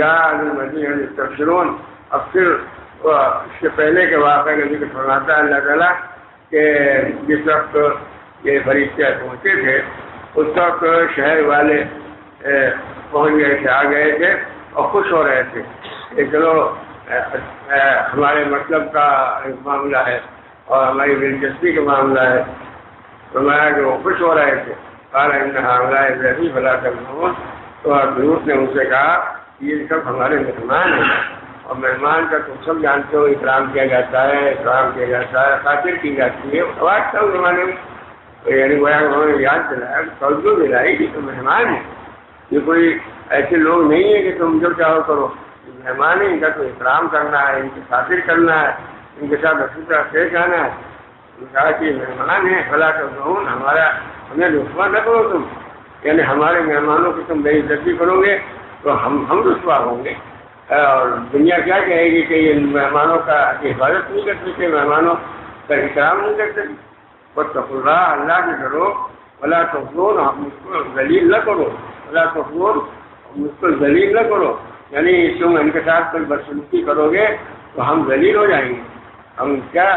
المدینہ یستبشرون. اب پھر اس کے پہلے کے واقعے کا ذکر فرماتا ہے اللہ تعالیٰ کہ جس وقت یہ فرشتے پہنچے تھے اس وقت شہر والے پہنچ گئے تھے، آ گئے تھے اور خوش ہو رہے تھے کہ چلو ہمارے مطلب کا ایک معاملہ ہے اور ہماری دلچسپی کا معاملہ ہے. فرمایا کہ وہ خوش ہو رہے تھے. قال ان هؤلاء ضيفي فلا تكذبون. تو حضرت نے ان سے کہا یہ سب ہمارے مہمان ہیں اور مہمان کا تم سب جانتے ہو اکرام کیا جاتا ہے، اکرام کیا جاتا ہے، خاطر کی جاتی ہے. آواز تھا اس زمانے میں یعنی گویا انہوں نے یاد دلایا توجہ دلائی کہ تم مہمان ہیں، یہ کوئی ایسے لوگ نہیں ہیں کہ تم جو چاہو کرو. مہمان ہیں، ان کا تو اکرام کرنا ہے، ان کی خاطر کرنا ہے، ان کے ساتھ اچھی طرح پیش آنا ہے. کہا کہ مہمان ہیں فلا تکذبون، ہمیں رسوا نہ کرو تم، یعنی ہمارے مہمانوں کی تم بے عزتی کرو گے تو ہم رسوا ہوں گے. اور دنیا کیا کہے گی کہ یہ مہمانوں کا حفاظت نہیں کر سکتے، مہمانوں کا احترام نہیں کر سکتے. واتقوا اللہ، اللہ کے ڈرو. ولا تخزون، آپ مجھ کو ذلیل نہ کرو. ولا تخزون، مجھ کو ذلیل نہ کرو، یعنی تم ان کے ساتھ کوئی بدسلوکی کرو گے تو ہم ذلیل ہو جائیں گے. ہم کیا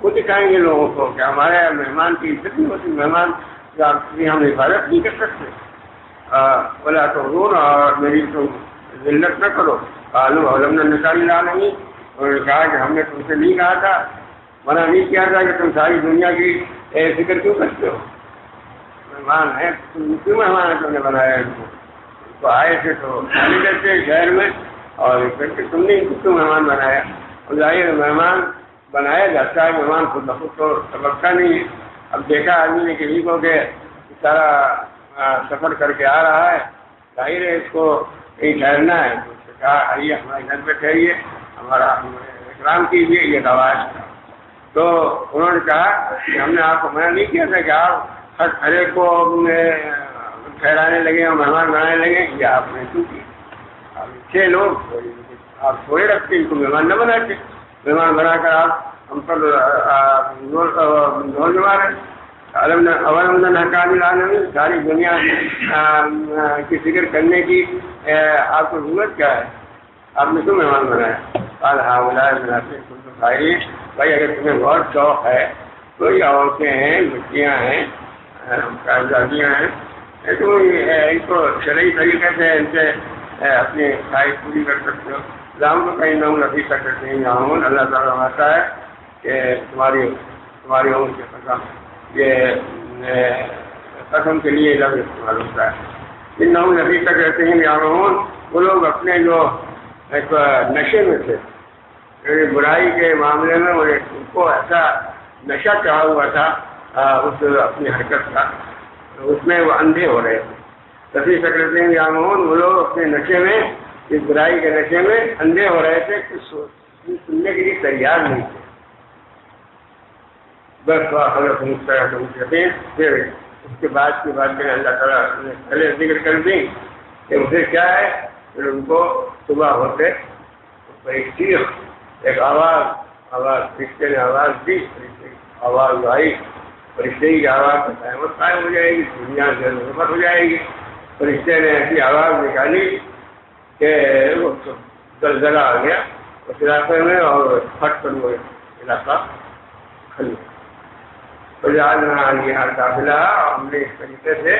وہ دکھائیں گے لوگوں کو کہ ہمارے مہمان کی عزت نہیں ہوتی، مہمان کی ہم حفاظت نہیں کر سکتے. ولا تخزون، اور میری تم ذلت نہ کرو. قالوا علمنا النساء العالمین، انہوں نے کہا کہ ہم نے تم سے نہیں کہا تھا، منع نہیں کیا تھا کہ تم ساری دنیا کی فکر کیوں کرتے ہو. مہمان ہیں، تم کیوں مہمان ہیں، تم نے بنایا ان کو آئے تھے تو خالی رہتے شہر میں اور تم نے ان کو کیوں مہمان بنایا. ظاہر مہمان بنایا جاتا ہے، مہمان خود بخود تو سبقتا نہیں ہے. اب دیکھا آدمی نے کسی کو کہ سارا سفر کر کے آ رہا ہے، ظاہر ہے اس کو کہیں ٹھہرنا ہے، تو اس نے کہا آئیے ہمارے گھر پہ ٹھہریے، ہمارا احترام کیجیے، یہ رواج تھا. تو انہوں نے کہا کہ ہم نے آپ کو منع نہیں کیا تھا کہ آپ ہر ایک کو ٹھہرانے لگے اور مہمان بنانے لگے، یہ آپ نے کیوں کیا. آپ 6 لوگ آپ تھوڑے رکھتے، ان کو مہمان نہ بناتے. مہمان بنا کر آپ ہم پر ڈھول جما رہے. ساری دنیا کی فکر کرنے کی آپ کو ضرورت کیا ہے، آپ نے کیوں مہمان بنایا. قال هؤلاء منافق خائرین. بھائی اگر تمہیں بہت شوق ہے، کوئی عورتیں ہیں، بچیاں ہیں، شہزادیاں ہیں، تو ان کو شرعی طریقے سے ان سے اپنی خواہش پوری کر سکتے ہو. رام کو کہیں نہ نفی کر سکتے ہیں. یہاں اللہ تعالیٰ فرماتا ہے کہ تمہاری عمر کے قسم، یہ قسم کے لیے لفظ استعمال ہوتا ہے. ان نفی کر کہتے ہیں یہاں وہ لوگ اپنے جو ایک نشے میں تھے، برائی کے معاملے میں ان کو ایسا نشہ چڑھا ہوا تھا اس اپنی حرکت کا، اس میں وہ اندھے ہو رہے تھے. تفریح کرتے ہیں یہاں وہ لوگ اپنے نشے میں، اس برائی کے نشے میں اندھے ہو رہے تھے، کچھ سننے کے لیے تیار نہیں تھے. بس پھر اس کے بعد کی بات میں اللہ تعالیٰ نے پہلے ذکر کر دی کہ اسے کیا ہے. پھر ان کو صبح ہوتے ایک چیخ، ایک آواز فرشتے نے آواز دی، فرشتے کی آواز آئی، فرشتے کی آواز پر قیامت قائم ہو جائے گی، دنیا سے نعمت ہو جائے گی. فرشتے نے ایسی آواز نکالی کہ وہ زلزلہ آ گیا اس علاقے میں اور پھٹ کر وہ علاقہ کھل گیا. یہاں قافلہ ہم نے اس طریقے سے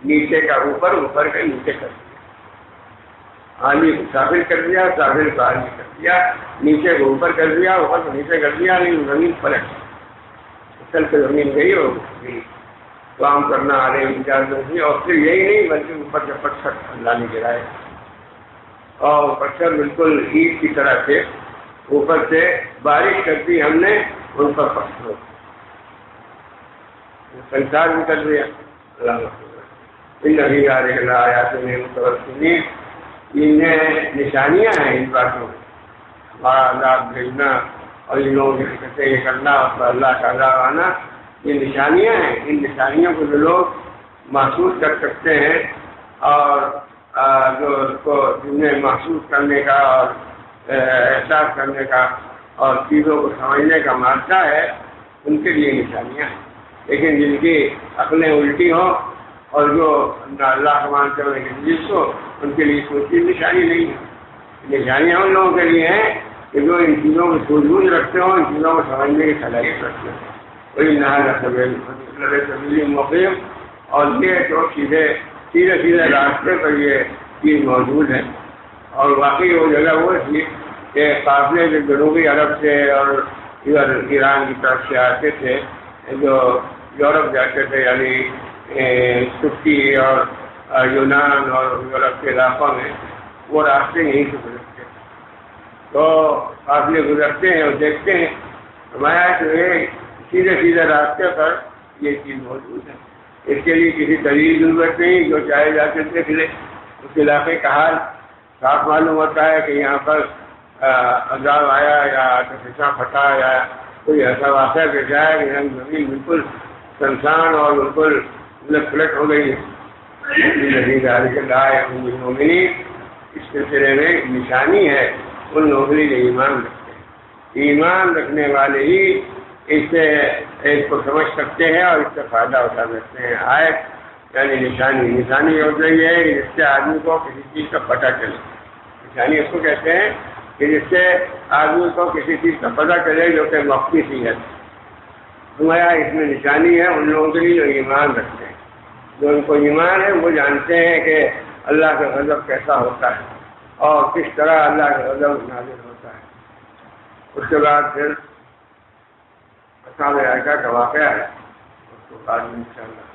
نیچے کا اوپر، اوپر کا نیچے کر دیا، عالی کو سافل کر دیا، سافل کو عالی کر دیا، نیچے کو اوپر کر دیا، اوپر کو نیچے کر دیا. لیکن زمین پلٹ اصل سے زمین گئی اور کام کرنا آ رہے اجازت نہیں. اور پھر یہی نہیں بلکہ اوپر سے پتھر اللہ نے گرائے اور پتھر بالکل عید کی طرح سے اوپر سے بارش کر دی ہم نے ان پر پتھروں سنسار بھی کر دیا. آیات میں متوسمین، انہیں نشانیاں ہیں ان باتوں میں، ہمارا عذاب بھیجنا اور ان لوگوں کی حرکت سے یہ کرنا اور اللہ کا عذاب آنا، یہ نشانیاں ہیں. ان نشانیوں کو جو لوگ محسوس کر سکتے ہیں اور جو اس کو جنہیں محسوس کرنے کا اور احساس کرنے کا اور چیزوں کو سمجھنے کا مادہ ہے، ان کے لیے نشانیاں ہیں. لیکن جن کی عقلیں الٹی ہوں اور جو اللہ کو مانتے ہوئے جس کو، ان کے لیے کوئی چیز نشانی نہیں ہے. نشانیاں ان لوگوں کے لیے ہیں کہ جو ان چیزوں کو سوجھ رکھتے ہوں، ان چیزوں کو سمجھنے کی صلاحیت رکھتے ہیں، وہی نہ سبیل مقیم، اور یہ جو سیدھے راستے پر یہ چیز موجود ہے۔ اور واقعی وہ جگہ وہ تھی کہ قافلے جو جنوبی عرب سے اور ادھر ایران کی طرف سے آتے تھے، جو یورپ جاتے تھے، یعنی ترکی اور یونان اور یورپ کے علاقوں میں، وہ راستے یہیں سے گزرتے، تو قافلے گزرتے ہیں اور دیکھتے ہیں ہمارا جو ہے سیدھے راستے پر یہ چیز موجود ہے۔ اس کے لیے کسی دلیل کی ضرورت نہیں، جو چاہے جا کے دیکھ لے۔ اس علاقے کا حال صاف معلوم ہوتا ہے کہ یہاں پر عذاب آیا یا فسا پھٹا یا کوئی ایسا واقعہ پیش آیا کہ زمین بالکل سنسان اور بالکل الٹ پلٹ ہو گئی ہے۔ اس سلسلے میں نشانی ہے ان لوگوں جو ایمان رکھتے ہیں۔ ایمان رکھنے والے ہی اس سے اس کو سمجھ سکتے ہیں اور اس سے فائدہ اٹھا سکتے ہیں۔ آیت یعنی نشانی ہو گئی ہے کہ جس سے آدمی کو کسی چیز کا پتہ چلے۔ نشانی اس کو کہتے ہیں کہ جس سے آدمی کو کسی چیز کا پتہ چلے جو کہ مخفی سی ہے۔ ہمارا اس میں نشانی ہے ان لوگوں کے لیے جو ایمان رکھتے ہیں۔ جو ان کو ایمان ہے وہ جانتے ہیں کہ اللہ کا غضب کیسا ہوتا ہے اور کس طرح اللہ کا غضب نازل ہوتا ہے۔ اس کے بعد پھر اصحاب ایکا کا واقعہ ہے، اس کو بعد میں انشاءاللہ،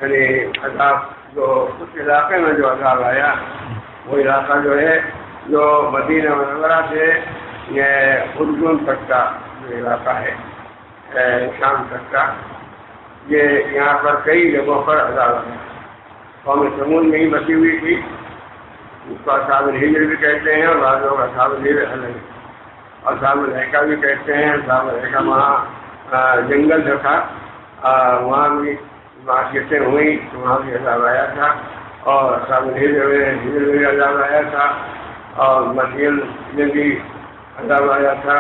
یعنی عذاب جو اس علاقے میں جو عذاب آیا وہ علاقہ جو ہے جو مدینہ منورہ سے یہ اردن تک کا جو علاقہ ہے، شام تک کا، یہ یہاں پر کئی جگہوں پر عذاب آیا۔ قوم سمود میں ہی بسی ہوئی تھی، اس کو اصحاب الحجر بھی کہتے ہیں اور بعض لوگ اصحاب الحجر الگ، اصحاب الایکا بھی کہتے ہیں۔ اصحاب الایکا وہاں جنگل جو تھا، وہاں بھی معاشیتیں ہوئیں تو وہاں بھی عذاب آیا تھا، اور اصحاب الحجر میں بھی عذاب آیا تھا، اور مدین میں بھی عذاب آیا تھا۔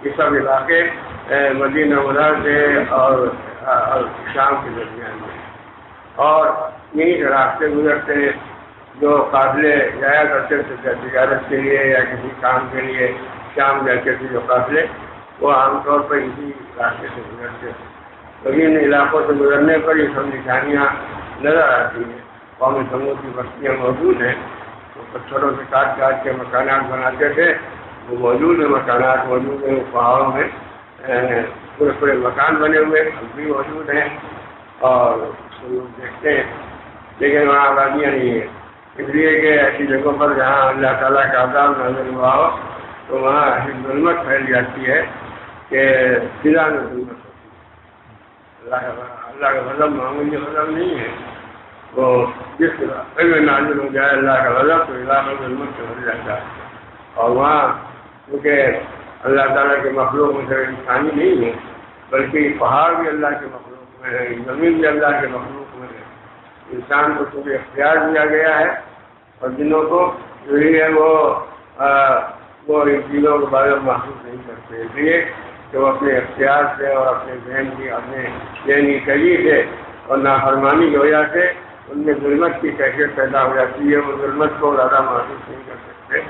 یہ سب علاقے مدینہ منورہ سے اور شام کے درمیان میں، اور یہیں سے راستے گزرتے ہیں جو قافلے جایا کرتے تھے تجارت کے لیے یا کسی کام کے لیے، شام جاتے تھے جو قافلے، وہ عام طور پر اسی راستے سے گزرتے تھے۔ تو ان علاقوں سے گزرنے پر یہ سب نشانیاں نظر آتی ہیں۔ قوم سمود کی بستیاں موجود ہیں، وہ پتھروں سے کاٹ کے مکانات بناتے تھے، وہ موجود ہیں، مکانات موجود ہیں، پہاڑوں میں پورے مکان بنے ہوئے بھی موجود ہیں اور اس کو لوگ دیکھتے ہیں، لیکن وہاں آبادیاں نہیں ہیں، اس لیے کہ ایسی جگہوں پر جہاں اللہ تعالیٰ کا عذاب نازل ہوا ہو تو وہاں ایسی ظلمت پھیل جاتی ہے کہ فضا میں ظلمت ہوتی ہے۔ اللہ کا غضب معمولی غضب نہیں ہے، وہ جس علاقے میں نازل ہو جائے اللہ کا غضب تو علاقہ ظلمت سے بھر جاتا ہے۔ اور وہاں کیونکہ اللہ تعالیٰ کے مخلوق میں صرف انسانی نہیں ہے بلکہ پہاڑ بھی اللہ کے مخلوق میں ہے، زمین بھی اللہ کے مخلوق میں ہے۔ انسان کو چونکہ اختیار دیا گیا ہے اور جنوں کو جو ہے وہ ان چیزوں کے بارے میں محسوس نہیں کرتے، اس لیے کہ وہ اپنے اختیار سے اور اپنے ذہن کی اپنے ذہنی کجی سے اور نافرمانی کی وجہ سے ان میں ظلمت کی کیفیت پیدا ہو جاتی ہے، وہ ظلمت کو زیادہ محسوس نہیں کر سکتے،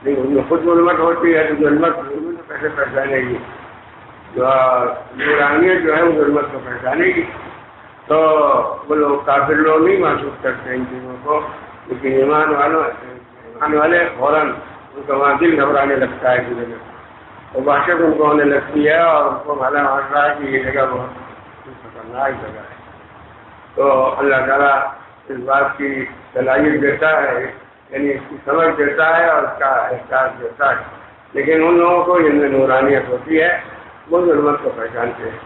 لیکن ان میں خود ظلمت ہوتی ہے تو ظلمت کیسے پہچانے گی؟ جو نورانیت جو ہے وہ ظلمت کو پہچانے گی۔ تو وہ لوگ کافر لوگ نہیں محسوس کرتے ان چیزوں کو، لیکن ایمان والے فوراً ان کا وہاں دل گھبرانے لگتا ہے کہ جگہ وہ وحشت ان کو ہونے لگتی ہے اور ان کو معلوم ہوتا ہے کہ یہ جگہ بہت خطرناک جگہ ہے۔ تو اللہ تعالیٰ اس بات کی صلاحیت دیتا ہے، یعنی اس کی سمجھ دیتا ہے اور اس کا احساس دیتا ہے، لیکن ان لوگوں کو جن میں نورانیت ہوتی ہے وہ ظلمت کو پہچانتے ہیں۔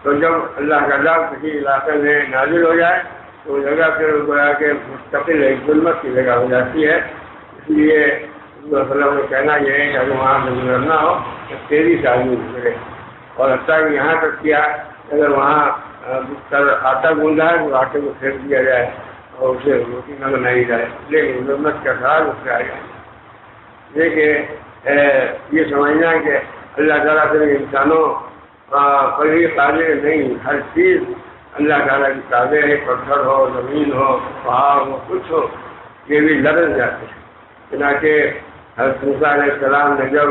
تو جب اللہ کا عذاب کسی علاقے میں نازل ہو جائے تو وہ جگہ پھر گویا کہ مستقل ایک ظلمت کی جگہ ہو جاتی ہے، اس لیے کا کہنا یہ ہے کہ اگر وہاں سے گزرنا ہو تو تیزی سے آدمی گزرے، اور حتیٰ کہ یہاں تک کیا اگر وہاں آٹا گوندا ہے تو آٹے کو پھینک دیا جائے اور اسے روٹی نہ بنائی جائے، لیکن ظلمت کا اثرات اس سے آ جائے۔ دیکھیں یہ سمجھنا ہے کہ اللہ تعالیٰ سے انسانوں پر ہی قادر نہیں، ہر چیز اللہ تعالیٰ کی قادر ہے، پتھر ہو، زمین ہو، پہاڑ ہو، کچھ ہو، یہ بھی لرز جاتے ہیں۔ چنانچہ حضرت موسیٰ علیہ السلام نے جب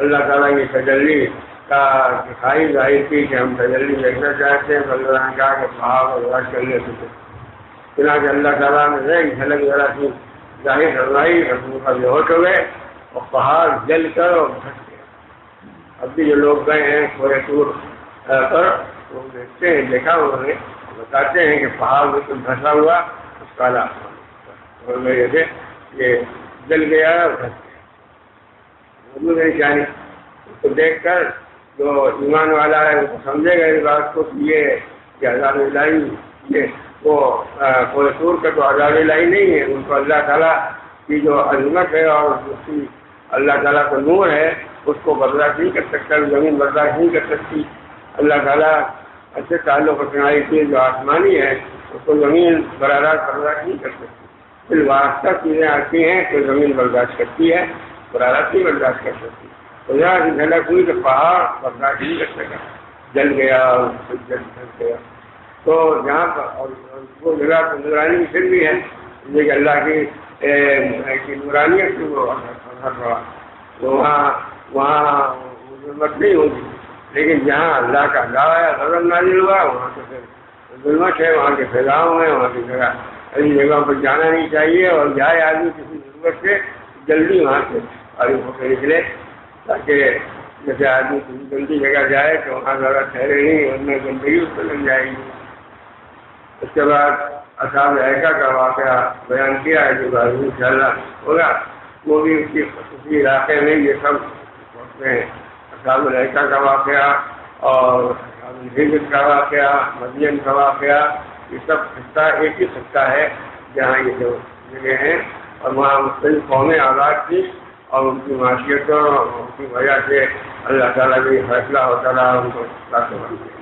اللہ تعالیٰ کی تجلی کا دکھائی ظاہر کی کہ ہم تجلی دیکھنا چاہتے ہیں تو اللہ نے کہا کہ پہاڑ اور غش کر لے سکے. چنانچہ اللہ تعالیٰ نے ایک جھلک ذرا سی ظاہر کروائی، حضرت موسیٰ بے ہوش ہو گئے اور پہاڑ جل کر اور دھس گیا. اب بھی جو لوگ گئے ہیں کوہ طور پر وہ دیکھتے ہیں، دیکھا انہوں نے، بتاتے ہیں کہ پہاڑ بالکل دھسا ہوا اس کالا اور میرے سے یہ جل گیا اور دھس گیا. حضور نے چاہیے اس کو دیکھ کر جو ایمان والا ہے وہ سمجھے گا اس بات کو کہ یہ عذاب الہی، یہ وہ کوہ طور کا تو عذاب الہی نہیں ہے، ان کو اللہ تعالیٰ کی جو عظمت ہے اور اس کی اللہ تعالیٰ کا نور ہے اس کو برداشت نہیں کر سکتا، زمین برداشت نہیں کر سکتی. اللہ تعالیٰ اچھے تعلق رکھنے کی جو آسمانی ہے اس کو زمین براہ راست برداشت نہیں کر سکتی. پھر واسطہ چیزیں آتی ہیں تو زمین برداشت کرتی ہے، براہ راست نہیں برداشت کر سکتی. تو یہاں سے جھلک ہوئی کہ پہاڑ برداشت نہیں کر سکا، جل گیا اور جل گیا. تو جہاں پر اور وہ جگہ پر نورانی پھر بھی ہے، لیکن اللہ کی نورانیت سے وہ اثر پڑا، تو وہاں ظلمت نہیں ہوگی. لیکن جہاں اللہ کا غضب نازل ہوا وہاں تو پھر ظلمت ہے، وہاں کے پھیلاؤ ہیں، وہاں کی جگہ ایسی جگہوں پر جانا نہیں چاہیے. اور جائے آدمی کسی ضرورت سے جلدی وہاں سے فارغ ہو کے نکلے، تاکہ جیسے آدمی کسی گندی جگہ جائے تو وہاں زیادہ ٹھہرے نہیں، ورنہ گندگی اس کو لگ جائے گی. اس کے بعد اصحاب ایکا کا واقعہ بیان کیا ہے جو انشاءاللہ ہوگا، وہ بھی اسی علاقے میں یہ سب ہوتے ہیں. اصحاب ایکا کا واقعہ اور اصحاب کا واقعہ، مدین کا واقعہ، یہ سب خطہ ایک ہی خطہ ہے جہاں یہ جو جگہ ہیں، اور وہاں مختلف قومیں آباد تھی اور ان کی معاشیتوں ان کی وجہ سے اللہ تعالیٰ کا یہ فیصلہ ہوتا رہا ان کو راستے بن گئے.